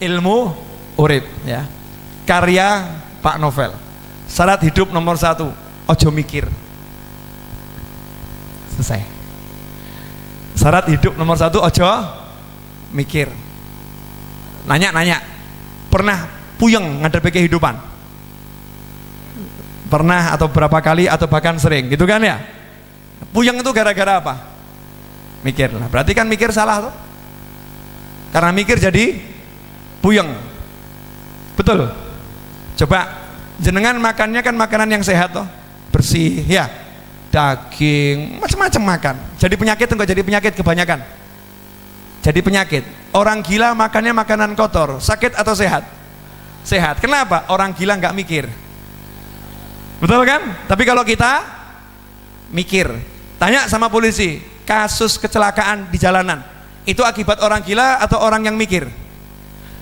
Ilmu urip ya. Karya Pak Novel. Syarat hidup nomor 1, ojo mikir. Selesai. Syarat hidup nomor 1, ojo mikir. Nanya, pernah puyeng ngadepi kehidupan? Pernah atau berapa kali atau bahkan sering gitu kan ya? Puyeng itu gara-gara apa? Mikir. Nah, berarti kan mikir salah tuh. Karena mikir jadi puyeng. Betul? Coba jenengan makannya kan makanan yang sehat toh, bersih ya, daging macam-macam makan. Jadi penyakit enggak jadi penyakit kebanyakan? Jadi penyakit. Orang gila makannya makanan kotor, sakit atau sehat? Sehat. Kenapa? Orang gila nggak mikir. Betul kan? Tapi kalau kita mikir, tanya sama polisi, kasus kecelakaan di jalanan itu akibat orang gila atau orang yang mikir?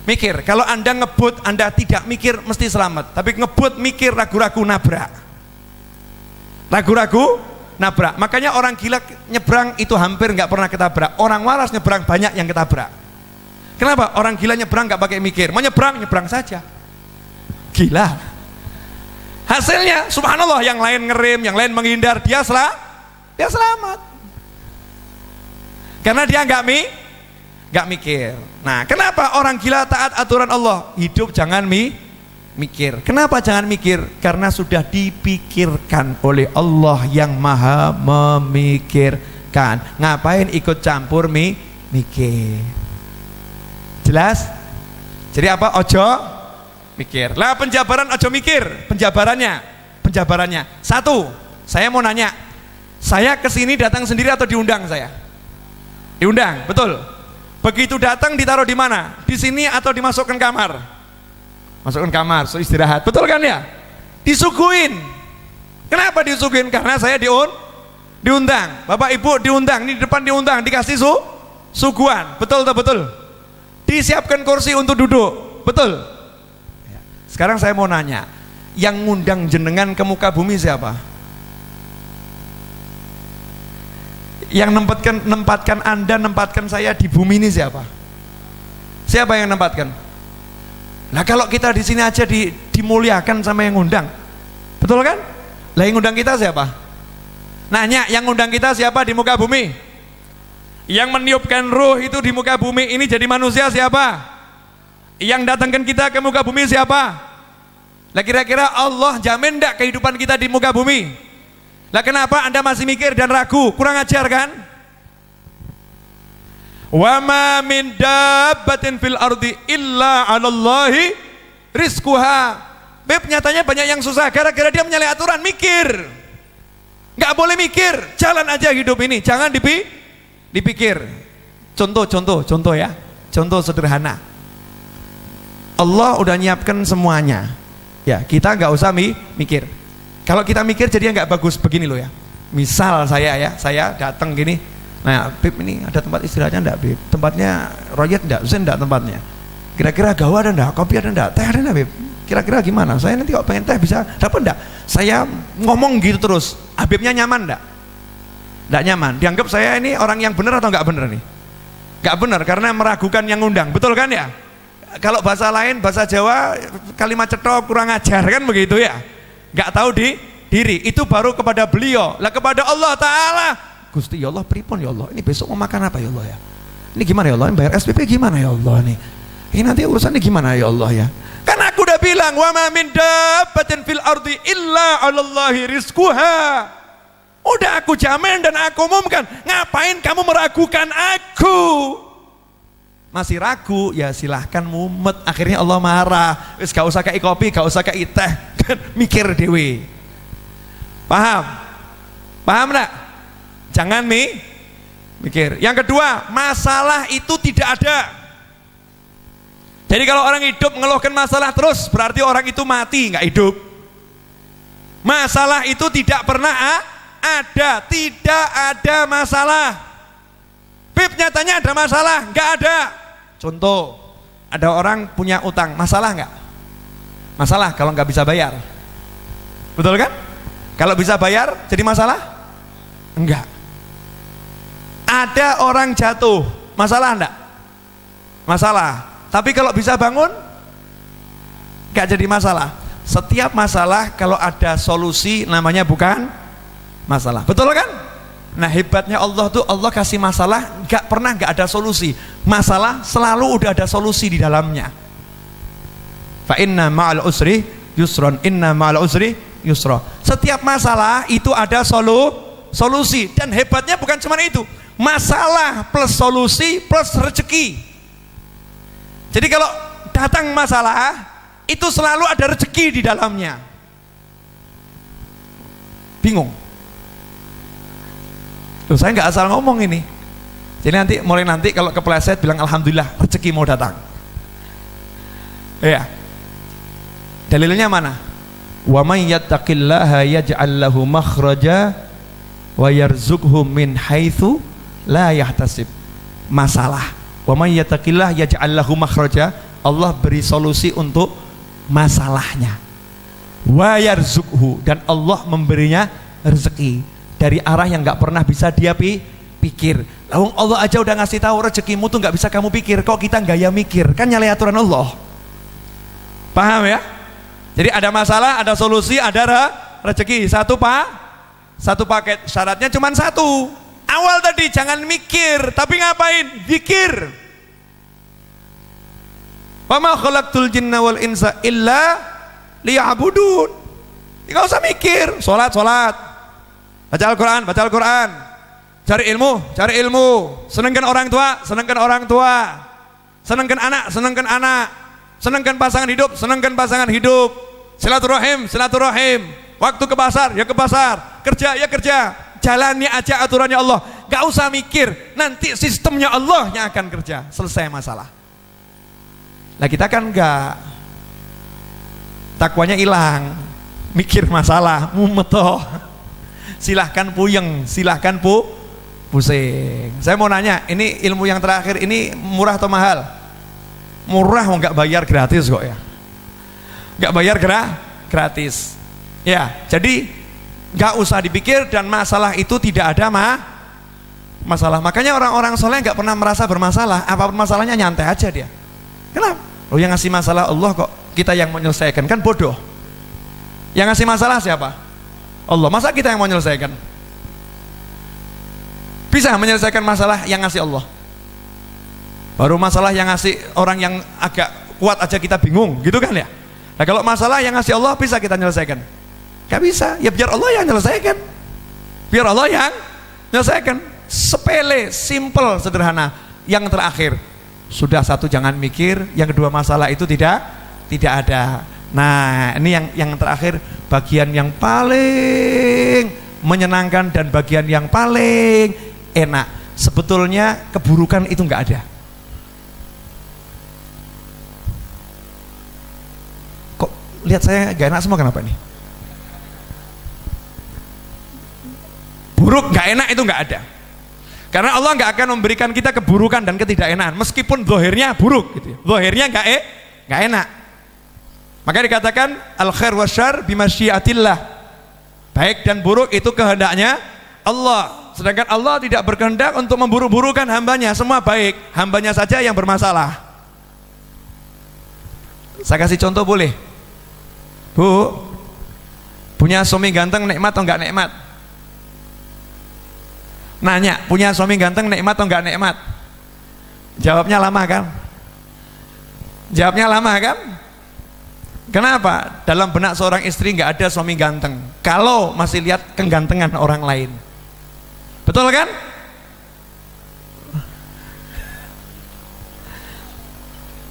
Mikir. Kalau Anda ngebut, Anda tidak mikir mesti selamat. Tapi ngebut mikir, ragu-ragu nabrak. Ragu-ragu nabrak. Makanya orang gila nyebrang itu hampir nggak pernah ketabrak. Orang waras nyebrang banyak yang ketabrak. Kenapa? Orang gila nyebrang nggak pakai mikir. Mau nyebrang, nyebrang saja. Gila. Hasilnya, subhanallah, yang lain ngerem, yang lain menghindar, dia selamat. Karena dia nggak mikir. Nah, kenapa orang gila taat aturan Allah? Hidup jangan mikir. Kenapa jangan mikir? Karena sudah dipikirkan oleh Allah yang maha memikirkan. Ngapain ikut campur mikir? Jelas? Jadi apa? Ojo mikir. Lah penjabaran ojo mikir. Penjabarannya. 1, saya mau nanya. Saya kesini datang sendiri atau diundang saya? Diundang, betul. Begitu datang ditaruh di mana? Di sini atau dimasukkan kamar? Masukkan kamar, so istirahat. Betul kan ya? Disuguhin. Kenapa disuguhin? Karena saya diundang. Bapak Ibu diundang, ini di depan diundang, dikasih suguhan. Betul atau betul? Disiapkan kursi untuk duduk. Betul. Sekarang saya mau nanya, yang ngundang jenengan ke muka bumi siapa? Yang nempatkan Anda, nempatkan saya di bumi ini siapa? Siapa yang nempatkan? Nah, kalau kita di sini aja dimuliakan sama yang ngundang, betul kan? Lah yang ngundang kita siapa? Nanya, yang ngundang kita siapa di muka bumi? Yang meniupkan ruh itu di muka bumi ini jadi manusia siapa? Yang datangkan kita ke muka bumi siapa? Lah kira-kira Allah jamin enggak kehidupan kita di muka bumi? Lah kenapa Anda masih mikir dan ragu? Kurang ajar kan? Wa ma min dabbatin fil ardi illa 'alallahi rizquha. Beb, nyatanya banyak yang susah gara-gara dia menyalahi aturan mikir. Enggak boleh mikir, jalan aja hidup ini, jangan dipikir. Contoh ya. Contoh sederhana. Allah udah nyiapkan semuanya. Ya, kita nggak usah mikir. Kalau kita mikir jadinya nggak bagus. Begini loh ya, misal saya datang gini, nah Beb ini ada tempat istirahatnya enggak Beb? Tempatnya royet enggak? Zen enggak tempatnya? Kira-kira gawa ada enggak? Kopi ada enggak? Teh ada enggak Beb? Kira-kira gimana? Saya nanti kalau pengen teh bisa dapat enggak? Saya ngomong gitu terus, Habibnya nyaman enggak? Enggak nyaman, dianggap saya ini orang yang benar atau enggak benar nih? Enggak benar karena meragukan yang ngundang, betul kan ya? Kalau bahasa lain, bahasa Jawa, kalimat cetok, kurang ajar kan begitu ya? Nggak tahu diri, itu baru kepada beliau. Lah kepada Allah Ta'ala, Gusti ya Allah pripun ya Allah, ini besok mau makan apa ya Allah ya, ini gimana ya Allah, ini bayar SPP gimana ya Allah nih, ini nanti urusannya gimana ya Allah ya. Kan aku udah bilang, wa ma min dabbatin fil ardi illa 'alallahi rizquha. Udah aku jamin dan aku umumkan, ngapain kamu meragukan aku? Masih ragu, ya silahkan mumet. Akhirnya Allah marah. Wis gak usah kayak kopi, gak usah kayak teh. Mikir dewe. Paham enggak? Jangan mikir. Yang kedua, masalah itu tidak ada. Jadi kalau orang hidup mengeluhkan masalah terus, berarti orang itu mati, nggak hidup. Masalah itu tidak pernah ada, tidak ada masalah. Bib, nyatanya ada masalah, nggak ada. Contoh, ada orang punya utang, masalah nggak? Masalah kalau nggak bisa bayar. Betul kan? Kalau bisa bayar jadi masalah? Enggak. Ada orang jatuh, masalah enggak? Masalah. Tapi kalau bisa bangun, gak jadi masalah. Setiap masalah kalau ada solusi namanya bukan masalah. Betul kan? Nah hebatnya Allah tuh, Allah kasih masalah gak pernah gak ada solusi. Masalah selalu udah ada solusi di dalamnya. Fa inna ma'al usri yusron, inna ma'al usri yusra. Setiap masalah itu ada solusi. Dan hebatnya bukan cuma itu, masalah plus solusi plus rezeki. Jadi kalau datang masalah itu selalu ada rezeki di dalamnya. Bingung? Loh, saya nggak asal ngomong ini. Jadi mulai nanti kalau kepleset bilang alhamdulillah rezeki mau datang. Ya. Dalilnya mana? Wa may yattaqillaha yaj'al lahu makhraja wa yarzuqhu min haitsu la yahtasib. Masalah. Wa may yattaqillaha yaj'al lahu makhraja, Allah beri solusi untuk masalahnya. Wa yarzuqhu, dan Allah memberinya rezeki dari arah yang nggak pernah bisa dia pikir. Lalu Allah aja udah ngasih tahu rezekimu tuh nggak bisa kamu pikir, kok kita gaya mikir? Kan nyalahi aturan Allah. Paham ya? Jadi ada masalah, ada solusi, ada rezeki. Satu paket. Syaratnya cuma satu. Awal tadi jangan mikir, tapi ngapain? Zikir. Wa ma khalaqtul jinna wal insa illa liya'budun. Enggak usah mikir, salat. Baca Al-Qur'an. Cari ilmu. Senangkan orang tua. Senangkan anak. Senangkan pasangan hidup. Silaturahim. Waktu ke pasar, ya ke pasar. Kerja. Jalani aja aturannya Allah. Gak usah mikir, nanti sistemnya Allah yang akan kerja. Selesai masalah. Nah kita kan enggak, takwanya hilang, mikir masalah, mumet-toh. Silahkan puyeng, silahkan pusing. Saya mau nanya, ini ilmu yang terakhir ini murah atau mahal? Murah, nggak bayar gratis kok ya. Nggak bayar gratis. Ya, jadi nggak usah dipikir, dan masalah itu tidak ada masalah. Makanya orang-orang soleh nggak pernah merasa bermasalah. Apapun masalahnya nyantai aja dia. Kenapa? Loh, yang ngasih masalah Allah kok, kita yang menyelesaikan, kan bodoh. Yang ngasih masalah siapa? Allah. Masa kita yang mau menyelesaikan? Bisa menyelesaikan masalah yang ngasih Allah. Baru masalah yang ngasih orang yang agak kuat aja kita bingung, gitu kan ya? Nah kalau masalah yang ngasih Allah bisa kita menyelesaikan? Gak bisa, ya biar Allah yang menyelesaikan. Biar Allah yang menyelesaikan. Sepele, simple, sederhana. Yang terakhir, sudah satu jangan mikir, yang kedua masalah itu tidak ada. Nah ini yang terakhir, bagian yang paling menyenangkan dan bagian yang paling enak. Sebetulnya keburukan itu nggak ada. Kok lihat saya gak enak semua, kenapa nih? Buruk nggak enak itu nggak ada. Karena Allah nggak akan memberikan kita keburukan dan ketidakenakan, meskipun zahirnya buruk gitu. Zahirnya nggak enak. Maka dikatakan al khair wasyarr bimasyiatillah. Baik dan buruk itu kehendaknya Allah. Sedangkan Allah tidak berkehendak untuk memburu-burukan hambanya. Semua baik, hambanya saja yang bermasalah. Saya kasih contoh boleh? Bu, punya suami ganteng nikmat atau enggak nikmat? Nanya, punya suami ganteng nikmat atau enggak nikmat? Jawabnya lama kan? Kenapa? Dalam benak seorang istri nggak ada suami ganteng kalau masih lihat kegantengan orang lain. Betul kan?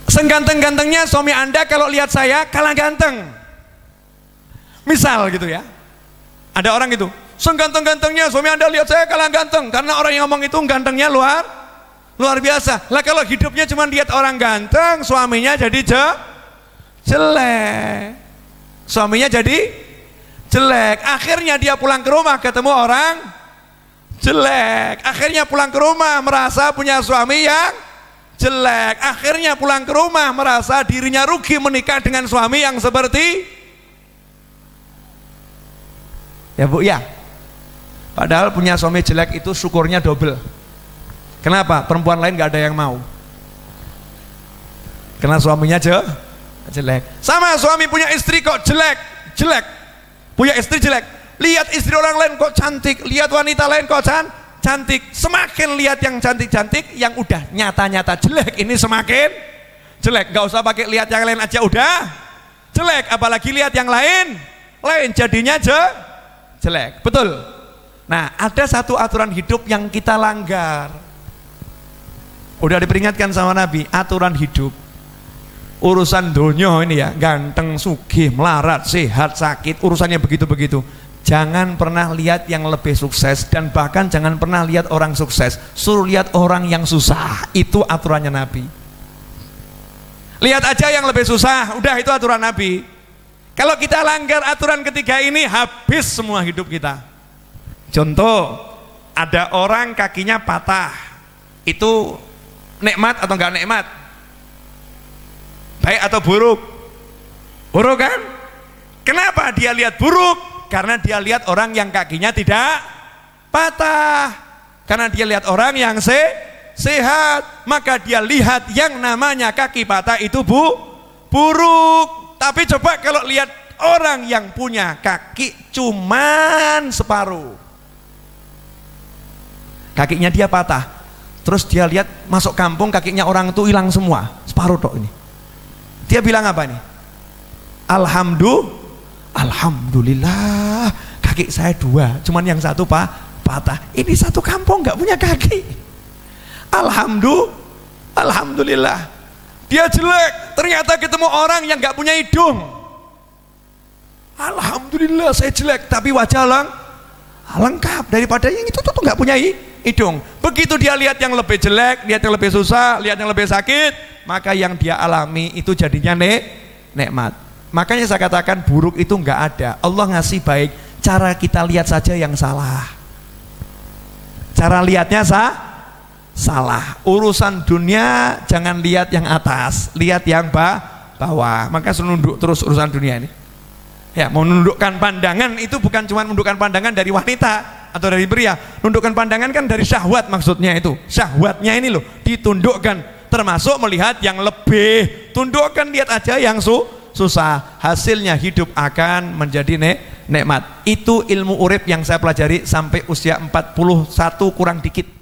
Seganteng-gantengnya suami Anda kalau lihat saya kalah ganteng. Misal gitu ya. Ada orang gitu, seganteng-gantengnya suami Anda lihat saya kalah ganteng, karena orang yang ngomong itu gantengnya luar biasa. Lah kalau hidupnya cuma lihat orang ganteng, suaminya jadi jelek. Suaminya jadi jelek. Akhirnya dia pulang ke rumah ketemu orang jelek. Akhirnya pulang ke rumah merasa punya suami yang jelek. Akhirnya pulang ke rumah merasa dirinya rugi menikah dengan suami yang seperti, ya Bu ya. Padahal punya suami jelek itu syukurnya double. Kenapa? Perempuan lain gak ada yang mau. Karena suaminya jelek. Sama suami punya istri kok jelek. Punya istri jelek. Lihat istri orang lain kok cantik, lihat wanita lain kok cantik. Semakin lihat yang cantik-cantik, yang udah nyata-nyata jelek ini semakin jelek. Gak usah pakai lihat yang lain aja udah jelek, apalagi lihat yang lain jadinya jelek. Betul. Nah, ada satu aturan hidup yang kita langgar. Udah diperingatkan sama Nabi, aturan hidup. Urusan dunia ini ya, ganteng, sugih, melarat, sehat, sakit, urusannya begitu-begitu. Jangan pernah lihat yang lebih sukses, dan bahkan jangan pernah lihat orang sukses. Suruh lihat orang yang susah. Itu aturannya Nabi. Lihat aja yang lebih susah, udah itu aturan Nabi. Kalau kita langgar aturan ketiga ini, habis semua hidup kita. Contoh, ada orang kakinya patah. Itu nikmat atau enggak nikmat? Baik atau buruk? Buruk kan? Kenapa dia lihat buruk? Karena dia lihat orang yang kakinya tidak patah. Karena dia lihat orang yang sehat, maka dia lihat yang namanya kaki patah itu buruk. Tapi coba kalau lihat orang yang punya kaki cuman separuh, kakinya dia patah, terus dia lihat masuk kampung kakinya orang itu hilang semua, separuh tok ini. Dia bilang apa nih? Alhamdulillah kaki saya dua, cuman yang satu patah. Ini satu kampung nggak punya kaki. Alhamdulillah. Dia jelek, ternyata ketemu orang yang nggak punya hidung. Alhamdulillah saya jelek, tapi wajah lengkap daripada yang itu tuh nggak punya hidung. Begitu dia lihat yang lebih jelek, lihat yang lebih susah, lihat yang lebih sakit, maka yang dia alami itu jadinya nikmat. Makanya saya katakan buruk itu nggak ada. Allah ngasih baik, cara kita lihat saja yang salah. Cara lihatnya salah. Urusan dunia jangan lihat yang atas, lihat yang bawah. Maka nunduk terus urusan dunia ini. Ya, menundukkan pandangan itu bukan cuma menundukkan pandangan dari wanita atau dari pria. Nundukkan pandangan kan dari syahwat, maksudnya itu. Syahwatnya ini loh ditundukkan. Termasuk melihat yang lebih. Tundukkan, lihat aja yang susah. Hasilnya hidup akan menjadi nikmat. Itu ilmu urip yang saya pelajari sampai usia 41 kurang dikit.